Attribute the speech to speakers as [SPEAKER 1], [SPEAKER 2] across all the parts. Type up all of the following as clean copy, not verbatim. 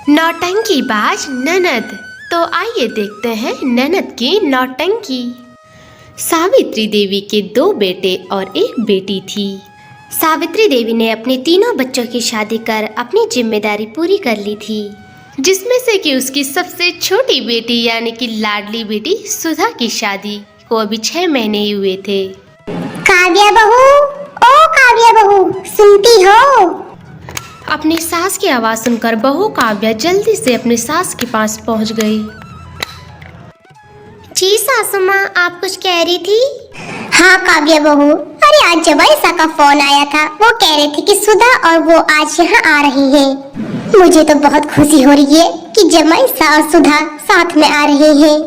[SPEAKER 1] नौटंकीबाज ननद। तो आइए देखते हैं ननद की नौटंकी। सावित्री देवी के 2 बेटे और 1 बेटी थी। सावित्री देवी ने अपने तीनों बच्चों की शादी कर अपनी जिम्मेदारी पूरी कर ली थी, जिसमें से कि उसकी सबसे छोटी बेटी यानी कि लाडली बेटी सुधा की शादी को अभी 6 महीने ही हुए थे।
[SPEAKER 2] काव्या बहू, ओ काव्या बहू, सुनती हो?
[SPEAKER 1] अपनी सास की आवाज सुनकर बहू काव्या जल्दी से अपनी सास के पास पहुंच गई।
[SPEAKER 2] जी सासू माँ, आप कुछ कह रही थी? हाँ काव्या बहू, अरे आज जवाई सा का फोन आया था। वो कह रहे थे कि सुधा और वो आज यहाँ आ रही हैं। मुझे तो बहुत खुशी हो रही है कि जमाई सा और सुधा साथ में आ रहे हैं।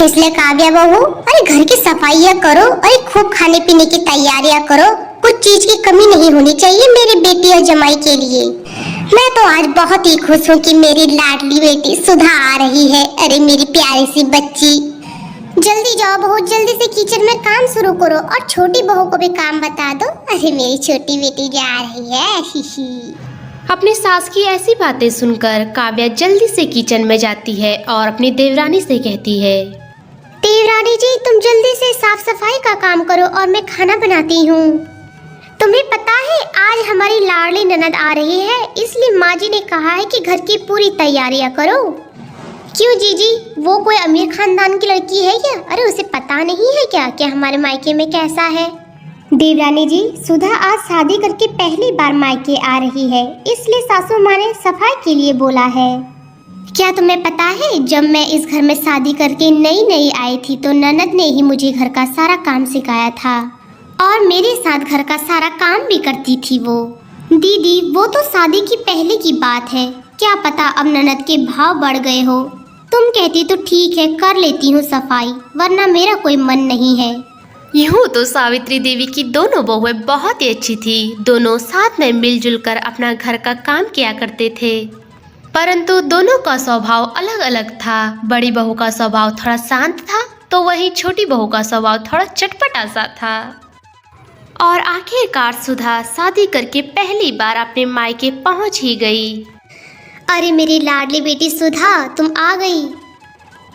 [SPEAKER 2] इसलिए काव्या बहू, अरे घर की सफाइयाँ करो और खूब खाने पीने की तैयारियाँ करो। कुछ चीज की कमी नहीं होनी चाहिए मेरी बेटी और जमाई के लिए। मैं तो आज बहुत ही खुश हूँ कि मेरी लाडली बेटी सुधा आ रही है। अरे मेरी प्यारी सी बच्ची, जल्दी जाओ बहू, जल्दी से किचन में काम शुरू करो और छोटी बहू को भी काम बता दो। अरे मेरी छोटी बेटी जा रही है। ही।
[SPEAKER 1] अपनी सास की ऐसी बातें सुनकर काव्या जल्दी से किचन में जाती है और अपनी देवरानी से कहती है,
[SPEAKER 2] देवरानी जी, तुम जल्दी से साफ सफाई का काम करो और मैं खाना बनाती हूँ। तुम्हें पता है आज हमारी लाडली ननद आ रही है, इसलिए माँ जी ने कहा है कि घर की पूरी तैयारियां करो। क्यों जीजी, वो कोई अमीर खानदान की लड़की है क्या? अरे उसे पता नहीं है क्या कि हमारे मायके में कैसा है? देवरानी जी, सुधा आज शादी करके पहली बार मायके आ रही है, इसलिए सासू माँ ने सफाई के लिए बोला है। क्या तुम्हें पता है, जब मैं इस घर में शादी करके नई आई थी तो ननद ने ही मुझे घर का सारा काम सिखाया था और मेरे साथ घर का सारा काम भी करती थी वो। दीदी, वो तो शादी की पहले की बात है, क्या पता अब ननद के भाव बढ़ गए हो। तुम कहती तो ठीक है, कर लेती हूँ सफाई, वरना मेरा कोई मन नहीं है।
[SPEAKER 1] यूँ तो सावित्री देवी की दोनों बहुएं बहुत ही अच्छी थी। दोनों साथ में मिलजुल कर अपना घर का काम किया करते थे, परंतु दोनों का स्वभाव अलग अलग था। बड़ी बहू का स्वभाव थोड़ा शांत था, तो वहीं छोटी बहू का स्वभाव थोड़ा चटपटा सा था। और आखिरकार सुधा शादी करके पहली बार अपने मायके पहुंच ही गई।
[SPEAKER 2] अरे मेरी लाडली बेटी सुधा, तुम आ गई।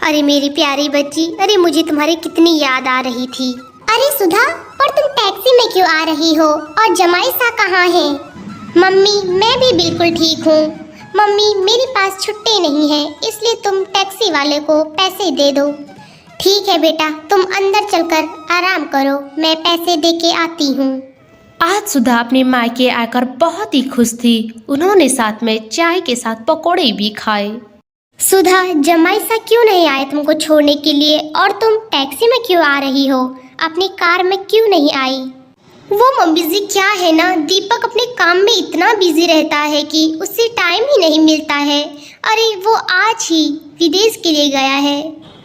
[SPEAKER 2] अरे मेरी प्यारी बच्ची, अरे मुझे तुम्हारी कितनी याद आ रही थी। अरे सुधा, पर तुम टैक्सी में क्यों आ रही हो और जमाई सा कहाँ है? मम्मी, मैं भी बिल्कुल ठीक हूँ। मम्मी, मेरे पास छुट्टी नहीं है, इसलिए तुम टैक्सी वाले को पैसे दे दो। ठीक है बेटा, तुम अंदर चलकर आराम करो, मैं पैसे दे के आती हूँ।
[SPEAKER 1] आज सुधा अपने मायके आकर बहुत ही खुश थी। उन्होंने साथ में चाय के साथ पकोड़े भी खाए।
[SPEAKER 2] सुधा, जमाई सा क्यों नहीं आए तुमको छोड़ने के लिए? और तुम टैक्सी में क्यों आ रही हो, अपनी कार में क्यों नहीं आई? वो मम्मी जी, क्या है ना, दीपक अपने काम में इतना बिजी रहता है कि उससे टाइम ही नहीं मिलता है। अरे वो आज ही विदेश के लिए गया है,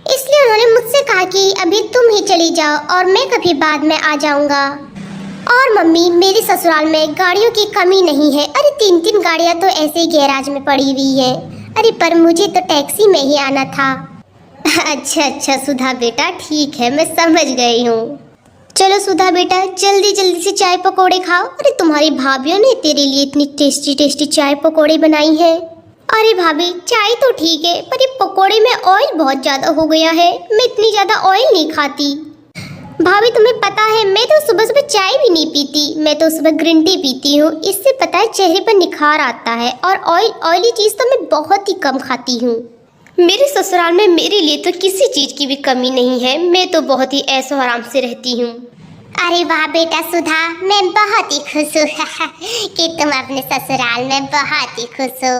[SPEAKER 2] इसलिए उन्होंने मुझसे कहा कि अभी तुम ही चली जाओ और मैं कभी बाद में आ जाऊंगा। और मम्मी, मेरे ससुराल में गाड़ियों की कमी नहीं है। अरे 3 गाड़ियां तो ऐसे ही गैराज में पड़ी हुई है। अरे पर मुझे तो टैक्सी में ही आना था। अच्छा सुधा बेटा, ठीक है, मैं समझ गई हूँ। चलो सुधा बेटा, जल्दी से चाय पकोड़े खाओ। अरे तुम्हारी भाभीयों ने तेरे लिए इतनी टेस्टी चाय पकोड़े बनाई है। अरे भाभी, चाय तो ठीक है, पर ये पकोड़े में ऑयल बहुत ज़्यादा हो गया है। मैं इतनी ज़्यादा ऑयल नहीं खाती। भाभी, तुम्हें पता है मैं तो सुबह चाय भी नहीं पीती, मैं तो सुबह ग्रीन टी पीती हूँ। इससे पता है चेहरे पर निखार आता है, और ऑयली चीज़ तो मैं बहुत ही कम खाती हूँ। मेरे ससुराल में मेरे लिए तो किसी चीज़ की भी कमी नहीं है, मैं तो बहुत ही ऐशो आराम से रहती हूँ। अरे वाह बेटा सुधा, मैं बहुत ही खुश हूँ कि तुम अपने ससुराल में बहुत ही खुश हो।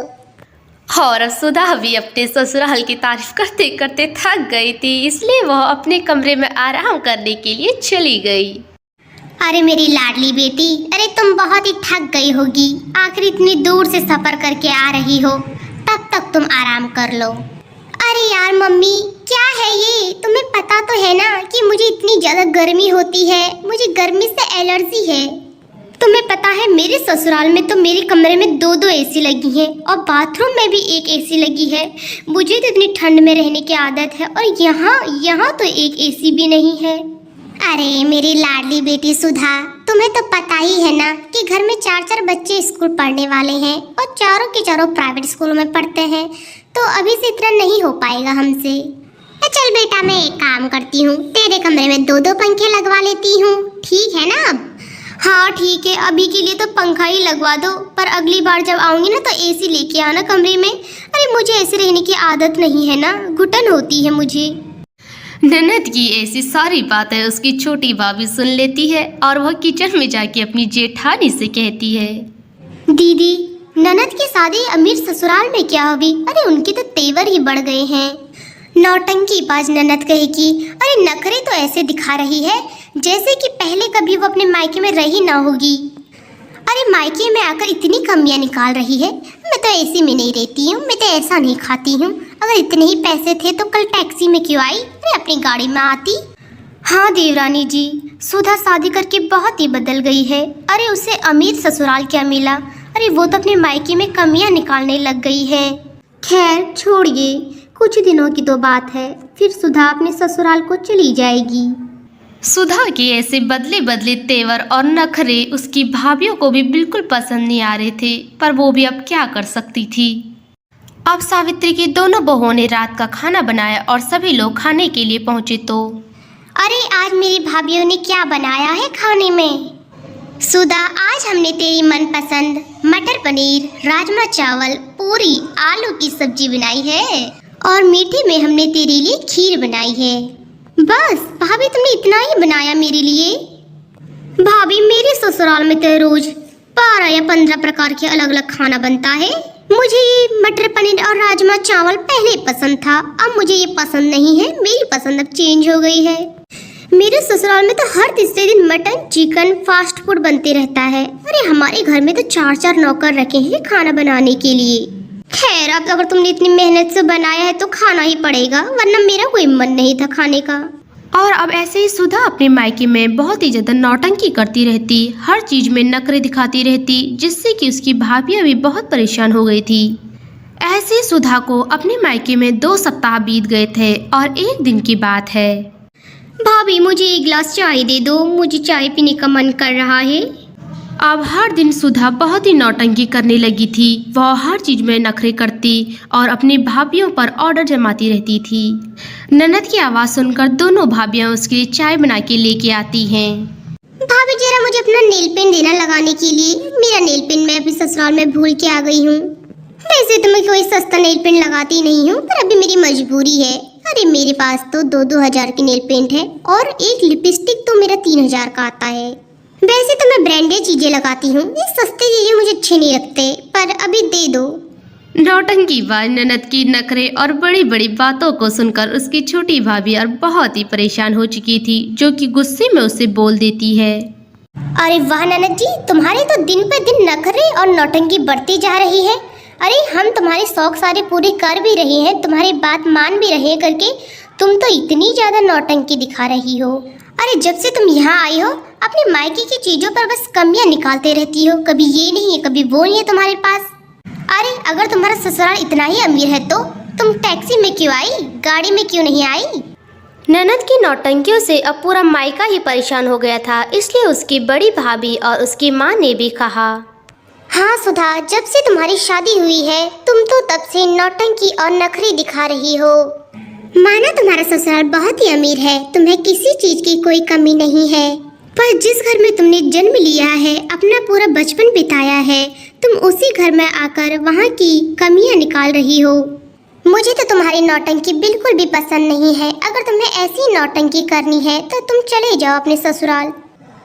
[SPEAKER 1] और सुधा भी अपने ससुराल की तारीफ करते करते थक गई थी, इसलिए वह अपने कमरे में आराम करने के लिए चली गई।
[SPEAKER 2] अरे मेरी लाडली बेटी, अरे तुम बहुत ही थक गई होगी, आखिर इतनी दूर से सफर करके आ रही हो, तब तक तुम आराम कर लो। अरे यार मम्मी, क्या है ये? तुम्हें पता तो है ना कि मुझे इतनी ज़्यादा गर्मी होती है, मुझे गर्मी से एलर्जी है। तुम्हें पता है मेरे ससुराल में तो मेरे कमरे में 2 एसी लगी हैं और बाथरूम में भी 1 एसी लगी है। मुझे तो इतनी ठंड में रहने की आदत है, और यहाँ तो 1 एसी भी नहीं है। अरे मेरी लाडली बेटी सुधा, तुम्हें तो पता ही है ना कि घर में 4-4 बच्चे स्कूल पढ़ने वाले हैं और चारों के चारों प्राइवेट स्कूलों में पढ़ते हैं, तो अभी से इतना नहीं हो पाएगा हमसे। चल बेटा, मैं एक काम करती हूँ, तेरे कमरे में 2-2 पंखे लगवा लेती हूँ, ठीक है ना? अब हाँ ठीक है, अभी के लिए तो पंखा ही लगवा दो, पर अगली बार जब आऊंगी ना तो एसी लेके आना कमरे में। अरे मुझे ऐसे रहने की आदत नहीं है ना, घुटन होती है मुझे।
[SPEAKER 1] ननद की ऐसी सारी बातें उसकी छोटी भाभी सुन लेती है और वह किचन में जाके अपनी जेठानी से कहती है,
[SPEAKER 2] दीदी, ननद की शादी अमीर ससुराल में क्या होगी? अरे उनके तो तेवर ही बढ़ गए हैं। नौटंकी बाज ननद कहेगी, अरे नखरे तो ऐसे दिखा रही है जैसे कि पहले कभी वो अपने मायके में रही ना होगी। अरे मायके में आकर इतनी कमियां निकाल रही है। मैं तो एसी में नहीं रहती हूँ, मैं तो ऐसा नहीं खाती हूँ। अगर इतने ही पैसे थे तो कल टैक्सी में क्यों आई? अरे अपनी गाड़ी में आती। हाँ देवरानी जी, सुधा शादी करके बहुत ही बदल गई है। अरे उसे अमीर ससुराल क्या मिला? अरे वो तो अपने मायके में कमियां निकालने लग गई है। खैर छोड़िए, कुछ दिनों की तो बात है, फिर सुधा अपने ससुराल को चली जाएगी।
[SPEAKER 1] सुधा के ऐसे बदले बदले तेवर और नखरे उसकी भाभीियों को भी बिल्कुल पसंद नहीं आ रहे थे, पर वो भी अब क्या कर सकती थी। अब सावित्री की दोनों बहुओं ने रात का खाना बनाया और सभी लोग खाने के लिए पहुंचे तो
[SPEAKER 2] अरे आज मेरी भाभीियों ने क्या बनाया है खाने में? सुधा, आज हमने तेरी मनपसंद मटर पनीर, राजमा चावल, पूरी, आलू की सब्जी बनाई है और मीठे में हमने तेरे लिए खीर बनाई है। बस भाभी, तुमने इतना ही बनाया मेरे लिए? भाभी, मेरे ससुराल में तो रोज 12 या 15 प्रकार के अलग अलग खाना बनता है। मुझे ये मटर पनीर और राजमा चावल पहले पसंद था, अब मुझे ये पसंद नहीं है। मेरी पसंद अब चेंज हो गई है। मेरे ससुराल में तो हर तीसरे दिन मटन, चिकन, फास्ट फूड बनते रहता है। अरे हमारे घर में तो 4-4 नौकर रखे हैं खाना बनाने के लिए। खैर, अब अगर तुमने इतनी मेहनत से बनाया है तो खाना ही पड़ेगा, वरना मेरा कोई मन नहीं था खाने का।
[SPEAKER 1] और अब ऐसे ही सुधा अपने मायके में बहुत ही ज्यादा नौटंकी करती रहती, हर चीज में नखरे दिखाती रहती, जिससे कि उसकी भाभियां भी बहुत परेशान हो गई थी। ऐसे ही सुधा को अपने मायके में 2 सप्ताह बीत गए थे और एक दिन की बात है।
[SPEAKER 2] भाभी, मुझे एक गिलास चाय दे दो, मुझे चाय पीने का मन कर रहा है।
[SPEAKER 1] अब हर दिन सुधा बहुत ही नौटंकी करने लगी थी। वह हर चीज में नखरे करती और अपनी भाभियों पर ऑर्डर जमाती रहती थी। ननद की आवाज़ सुनकर दोनों भाभियां उसके लिए चाय बना के लेके आती हैं।
[SPEAKER 2] भाभी, जरा मुझे अपना नेल पेंट देना लगाने के लिए। मेरा नेल पेंट मैं अभी ससुराल में भूल के आ गई हूँ। वैसे तो मैं कोई सस्ता नेल पेंट लगाती नहीं हूँ, पर अभी मेरी मजबूरी है। अरे मेरे पास तो 2-2 हजार की नेल पेंट है और एक लिपस्टिक तो मेरा 3,000 का आता है। वैसे तो मैं ब्रांडेड चीजें लगाती हूँ, ये सस्ते चीजें मुझे अच्छे नहीं लगते, पर अभी दे दो।
[SPEAKER 1] नौटंकी बाज ननद की नखरे और बड़ी बड़ी बातों को सुनकर उसकी छोटी भाभी और बहुत ही परेशान हो चुकी थी, जो कि गुस्से में उसे बोल देती है,
[SPEAKER 2] अरे वाह ननद जी, तुम्हारे तो दिन पे दिन नखरे और नौटंकी बढ़ती जा रही है। अरे हम तुम्हारे शौक सारे पूरे कर भी रहे हैं, तुम्हारी बात मान भी रहे हैं करके तुम तो इतनी ज्यादा नौटंकी दिखा रही हो। अरे जब से तुम यहाँ आई हो अपने मायके की चीजों पर बस कमियां निकालते रहती हो, कभी ये नहीं है कभी वो नहीं है तुम्हारे पास। अरे अगर तुम्हारा ससुराल इतना ही अमीर है तो तुम टैक्सी में क्यों आई, गाड़ी में क्यों नहीं आई?
[SPEAKER 1] ननद की नौटंकियों से अब पूरा मायका ही परेशान हो गया था, इसलिए उसकी बड़ी भाभी और उसकी माँ ने भी कहा,
[SPEAKER 2] हाँ सुधा, जब से तुम्हारी शादी हुई है तुम तो तब से नौटंकी और नखरे दिखा रही हो। माना तुम्हारा ससुराल बहुत ही अमीर है, तुम्हें किसी चीज की कोई कमी नहीं है, पर जिस घर में तुमने जन्म लिया है, अपना पूरा बचपन बिताया है, तुम उसी घर में आकर वहाँ की कमियाँ निकाल रही हो। मुझे तो तुम्हारी नौटंकी बिल्कुल भी पसंद नहीं है। अगर तुम्हें ऐसी नौटंकी करनी है तो तुम चले जाओ अपने ससुराल।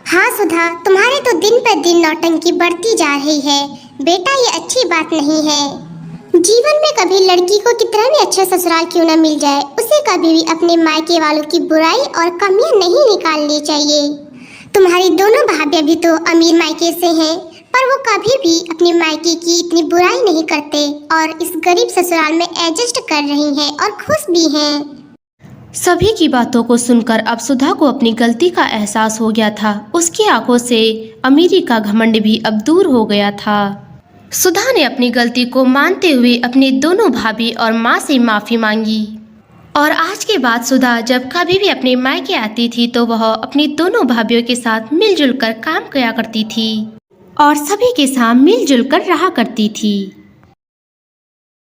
[SPEAKER 2] हाँ सुधा, तुम्हारे तो दिन पर दिन नौटंकी बढ़ती जा रही है बेटा, ये अच्छी बात नहीं है। जीवन में कभी लड़की को कितना भी अच्छा ससुराल क्यों न मिल जाए, उसे कभी भी अपने मायके वालों की बुराई और कमियां नहीं निकालनी चाहिए। तुम्हारी दोनों भाभियां भी तो अमीर मायके से हैं, पर वो कभी भी अपने मायके की इतनी बुराई नहीं करते और इस गरीब ससुराल में एडजस्ट कर रही हैं और खुश भी हैं।
[SPEAKER 1] सभी की बातों को सुनकर अब सुधा को अपनी गलती का एहसास हो गया था। उसकी आंखों से अमीरी का घमंड भी अब दूर हो गया था। सुधा ने अपनी गलती को मानते हुए अपनी दोनों भाभी और माँ से माफ़ी मांगी। और आज के बाद सुधा जब कभी भी अपने मायके आती थी तो वह अपनी दोनों भाभीयों के साथ मिलजुल कर काम किया करती थी और सभी के साथ मिलजुल कर रहा करती थी।